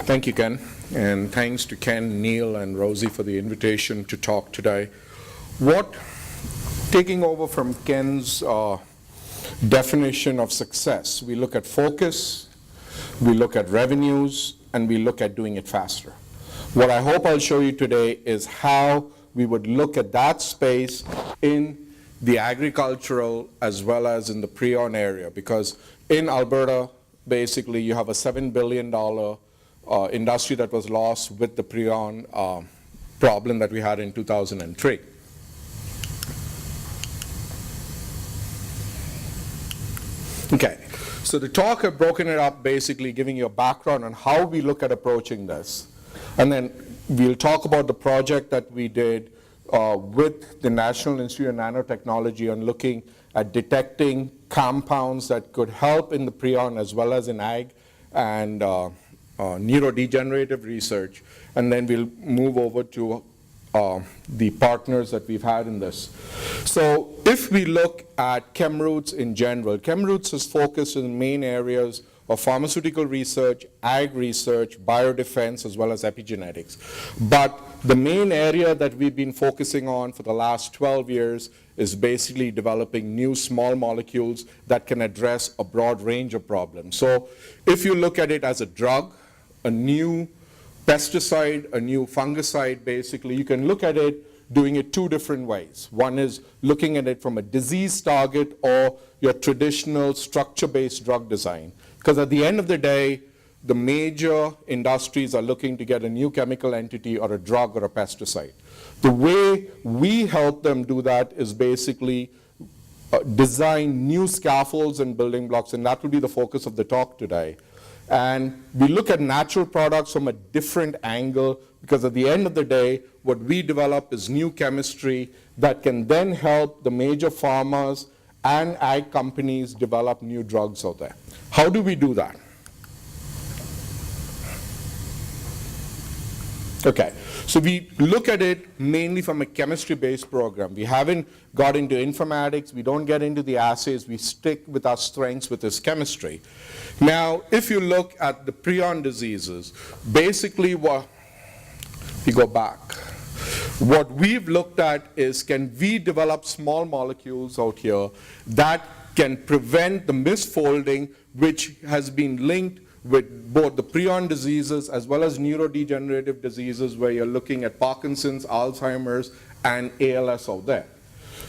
Thank you, Ken, and thanks to Ken, Neil, and Rosie for the invitation to talk today. Taking over from Ken's definition of success, we look at focus, we look at revenues, and we look at doing it faster. What I hope I'll show you today is how we would look at that space in the agricultural as well as in the Prion area, because in Alberta, basically, you have a $7 billion industry that was lost with the Prion problem that we had in 2003. Okay, so the talk, I've broken it up, basically giving you a background on how we look at approaching this. And then we'll talk about the project that we did with the National Institute of Nanotechnology on looking at detecting compounds that could help in the Prion as well as in ag and neurodegenerative research, and then we'll move over to the partners that we've had in this. So if we look at ChemRoots in general, ChemRoots is focused in main areas of pharmaceutical research, ag research, biodefense, as well as epigenetics. But the main area that we've been focusing on for the last 12 years is basically developing new small molecules that can address a broad range of problems. So if you look at it as a drug, a new pesticide, a new fungicide, basically, you can look at it doing it two different ways. One is looking at it from a disease target or your traditional structure-based drug design. Because at the end of the day, the major industries are looking to get a new chemical entity or a drug or a pesticide. The way we help them do that is basically design new scaffolds and building blocks, and that will be the focus of the talk today. And we look at natural products from a different angle, because at the end of the day, what we develop is new chemistry that can then help the major pharmas and ag companies develop new drugs out there. How do we do that? Okay, so we look at it mainly from a chemistry-based program. We haven't got into informatics, we don't get into the assays, we stick with our strengths with this chemistry. Now, if you look at the Prion diseases, basically if you go back, what we've looked at is, can we develop small molecules out here that can prevent the misfolding, which has been linked with both the Prion diseases as well as neurodegenerative diseases, where you're looking at Parkinson's, Alzheimer's, and ALS out there.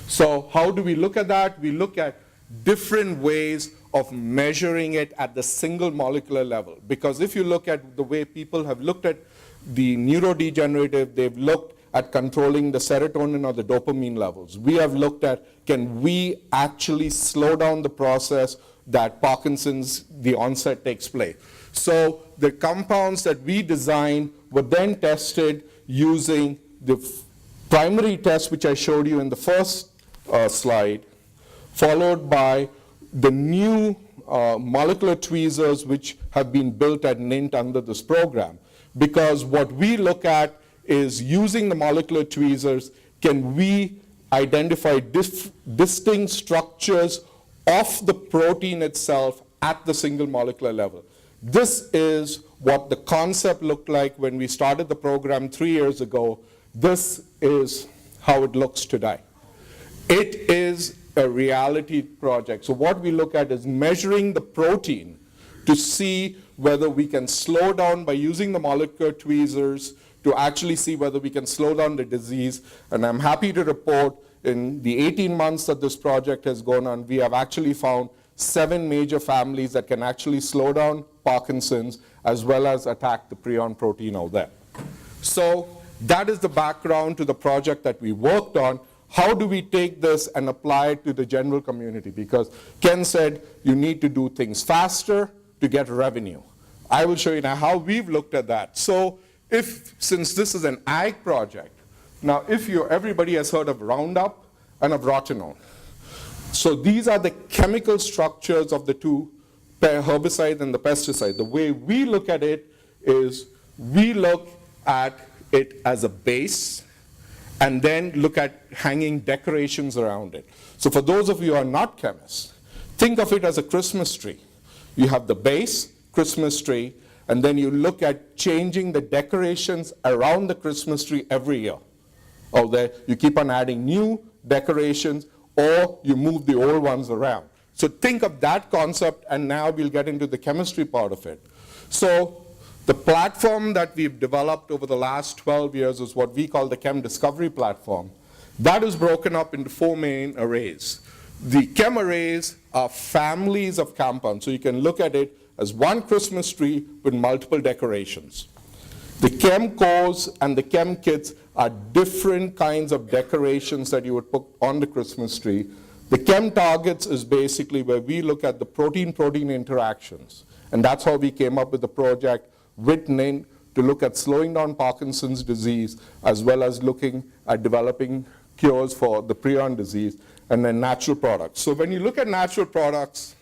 So how do we look at that? We look at different ways of measuring it at the single molecular level. Because if you look at the way people have looked at the neurodegenerative, they've looked at controlling the serotonin or the dopamine levels. We have looked at, can we actually slow down the process that Parkinson's, the onset takes place. So the compounds that we designed were then tested using the primary test, which I showed you in the first slide, followed by the new molecular tweezers which have been built at NINT under this program. Because what we look at is, using the molecular tweezers, can we identify distinct structures of the protein itself at the single molecular level. This is what the concept looked like when we started the program 3 years ago. This is how it looks today. It is a reality project. So what we look at is measuring the protein to see whether we can slow down by using the molecular tweezers to actually see whether we can slow down the disease. And I'm happy to report, in the 18 months that this project has gone on, we have actually found 7 major families that can actually slow down Parkinson's as well as attack the prion protein out there. So that is the background to the project that we worked on. How do we take this and apply it to the general community? Because Ken said you need to do things faster to get revenue. I will show you now how we've looked at that. So since this is an ag project, now everybody has heard of Roundup and of Rotenone. So these are the chemical structures of the two herbicide and the pesticide. The way we look at it is, we look at it as a base and then look at hanging decorations around it. So for those of you who are not chemists, think of it as a Christmas tree. You have the base, Christmas tree, and then you look at changing the decorations around the Christmas tree every year. Out there, you keep on adding new decorations, or you move the old ones around. So think of that concept, and now we'll get into the chemistry part of it. So the platform that we've developed over the last 12 years is what we call the Chem Discovery Platform. That is broken up into 4 main arrays. The chem arrays are families of compounds, so you can look at it as one Christmas tree with multiple decorations. The chem cores and the chem kits are different kinds of decorations that you would put on the Christmas tree. The chem targets is basically where we look at the protein-protein interactions. And that's how we came up with the project with NIN to look at slowing down Parkinson's disease, as well as looking at developing cures for the Prion disease, and then natural products. So when you look at natural products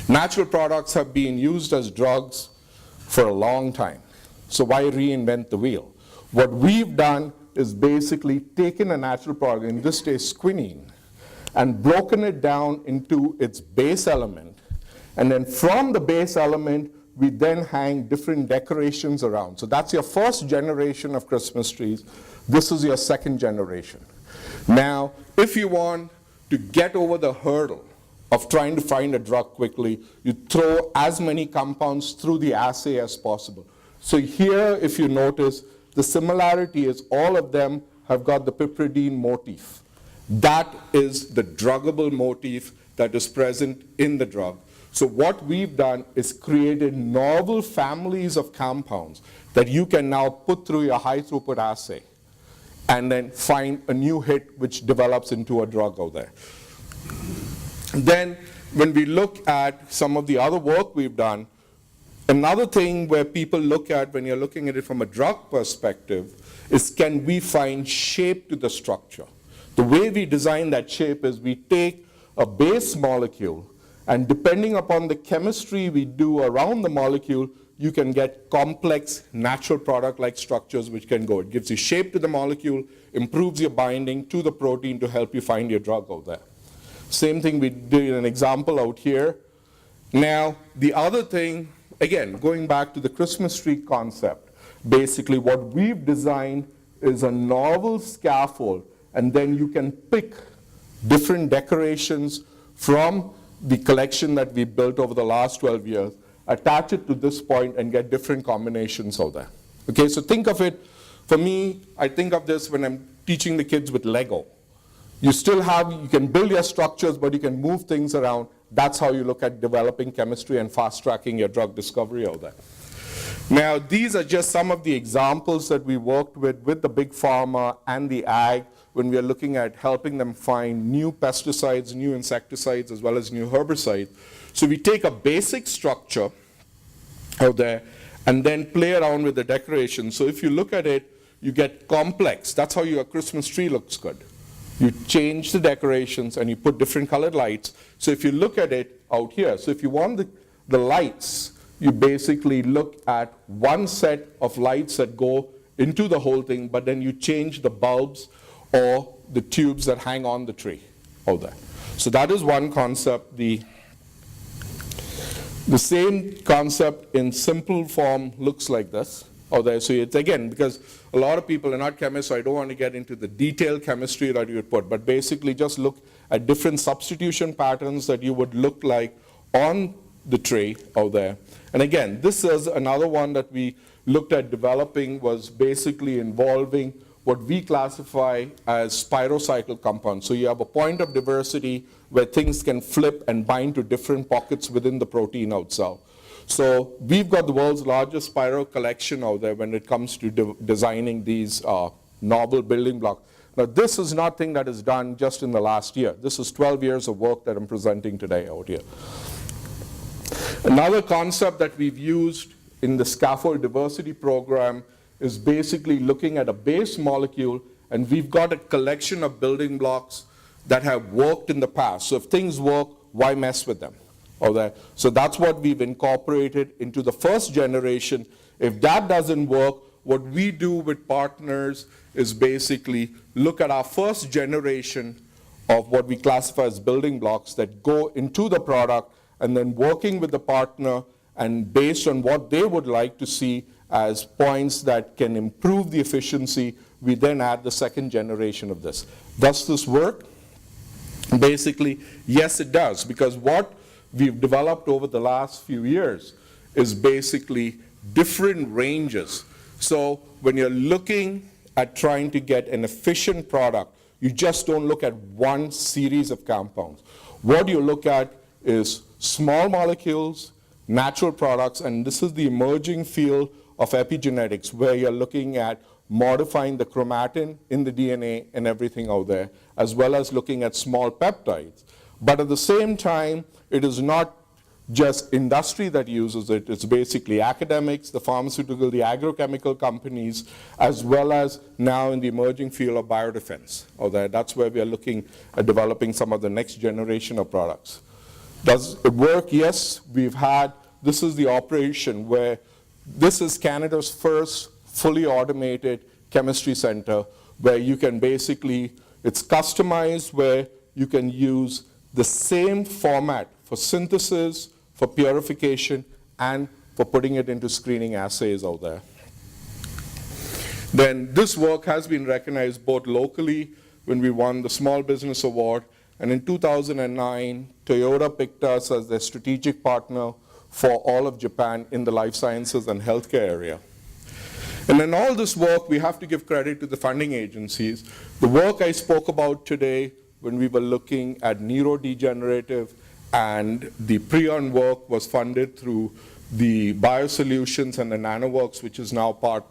have been used as drugs for a long time. So why reinvent the wheel? What we've done is basically taken a natural product, in this case quinine, and broken it down into its base element. And then from the base element, we then hang different decorations around. So that's your first generation of Christmas trees. This is your second generation. Now, if you want to get over the hurdle of trying to find a drug quickly, you throw as many compounds through the assay as possible. So here, if you notice, the similarity is all of them have got the piperidine motif. That is the druggable motif that is present in the drug. So what we've done is created novel families of compounds that you can now put through your high throughput assay and then find a new hit which develops into a drug out there. Then when we look at some of the other work we've done, another thing where people look at when you're looking at it from a drug perspective is, can we find shape to the structure? The way we design that shape is we take a base molecule, and depending upon the chemistry we do around the molecule, you can get complex natural product-like structures which can go. It gives you shape to the molecule, improves your binding to the protein to help you find your drug out there. Same thing we did an example out here. Now, the other thing, again, going back to the Christmas tree concept, basically what we've designed is a novel scaffold, and then you can pick different decorations from the collection that we built over the last 12 years, attach it to this point, and get different combinations out there. Okay, so think of it, for me, I think of this when I'm teaching the kids with Lego. You still have, you can build your structures, but you can move things around. That's how you look at developing chemistry and fast-tracking your drug discovery out there. Now, these are just some of the examples that we worked with the big pharma and the ag when we are looking at helping them find new pesticides, new insecticides, as well as new herbicides. So we take a basic structure out there and then play around with the decoration. So if you look at it, you get complex. That's how your Christmas tree looks good. You change the decorations and you put different colored lights. So if you look at it out here, so if you want the lights, you basically look at one set of lights that go into the whole thing, but then you change the bulbs or the tubes that hang on the tree out there. So that is one concept. The same concept in simple form looks like this out there. So it's, again, because a lot of people are not chemists, so I don't want to get into the detailed chemistry that you would put, but basically just look at different substitution patterns that you would look like on the tray out there. And again, this is another one that we looked at developing, was basically involving what we classify as spirocycle compounds. So you have a point of diversity where things can flip and bind to different pockets within the protein itself. So we've got the world's largest spiro collection out there when it comes to designing these novel building blocks. Now, this is nothing that is done just in the last year. This is 12 years of work that I'm presenting today out here. Another concept that we've used in the Scaffold diversity program is basically looking at a base molecule, and we've got a collection of building blocks that have worked in the past. So if things work, why mess with them? So that's what we've incorporated into the first generation. If that doesn't work, what we do with partners is basically look at our first generation of what we classify as building blocks that go into the product, and then working with the partner and based on what they would like to see as points that can improve the efficiency, we then add the second generation of this. Does this work? Basically, yes, it does, because what we've developed over the last few years is basically different ranges. So when you're looking at trying to get an efficient product, you just don't look at one series of compounds. What you look at is small molecules, natural products, and this is the emerging field of epigenetics, where you're looking at modifying the chromatin in the DNA and everything out there, as well as looking at small peptides. But at the same time, it is not just industry that uses it. It's basically academics, the pharmaceutical, the agrochemical companies, as well as now in the emerging field of biodefense. That's where we are looking at developing some of the next generation of products. Does it work? Yes, this is the operation where this is Canada's first fully automated chemistry center, where you can basically, it's customized, where you can use the same format for synthesis, for purification, and for putting it into screening assays out there. Then this work has been recognized both locally when we won the Small Business Award, and in 2009, Toyota picked us as their strategic partner for all of Japan in the life sciences and healthcare area. And in all this work, we have to give credit to the funding agencies. The work I spoke about today, when we were looking at neurodegenerative, and the Prion work was funded through the Biosolutions and the NanoWorks, which is now part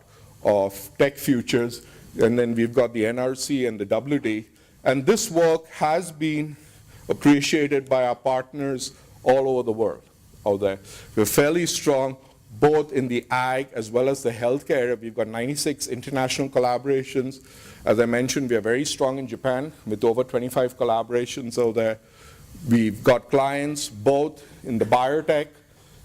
of Tech Futures. And then we've got the NRC and the WD. And this work has been appreciated by our partners all over the world out there. We're fairly strong both in the ag as well as the healthcare area. We've got 96 international collaborations. As I mentioned, we are very strong in Japan with over 25 collaborations out there. We've got clients both in the biotech,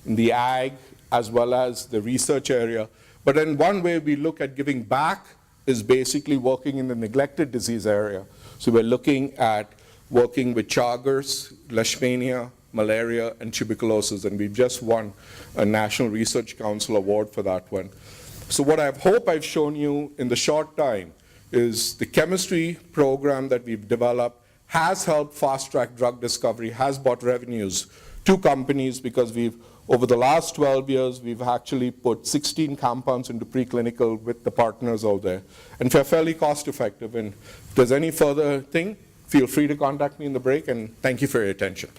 in the ag, as well as the research area. But then one way we look at giving back is basically working in the neglected disease area. So we're looking at working with Chagas, leishmania, malaria, and tuberculosis, and we've just won a National Research Council award for that one. So what I hope I've shown you in the short time is the chemistry program that we've developed has helped fast-track drug discovery, has brought revenues to companies, because over the last 12 years, we've actually put 16 compounds into preclinical with the partners out there. And they're fairly cost-effective. And if there's any further thing, feel free to contact me in the break, and thank you for your attention.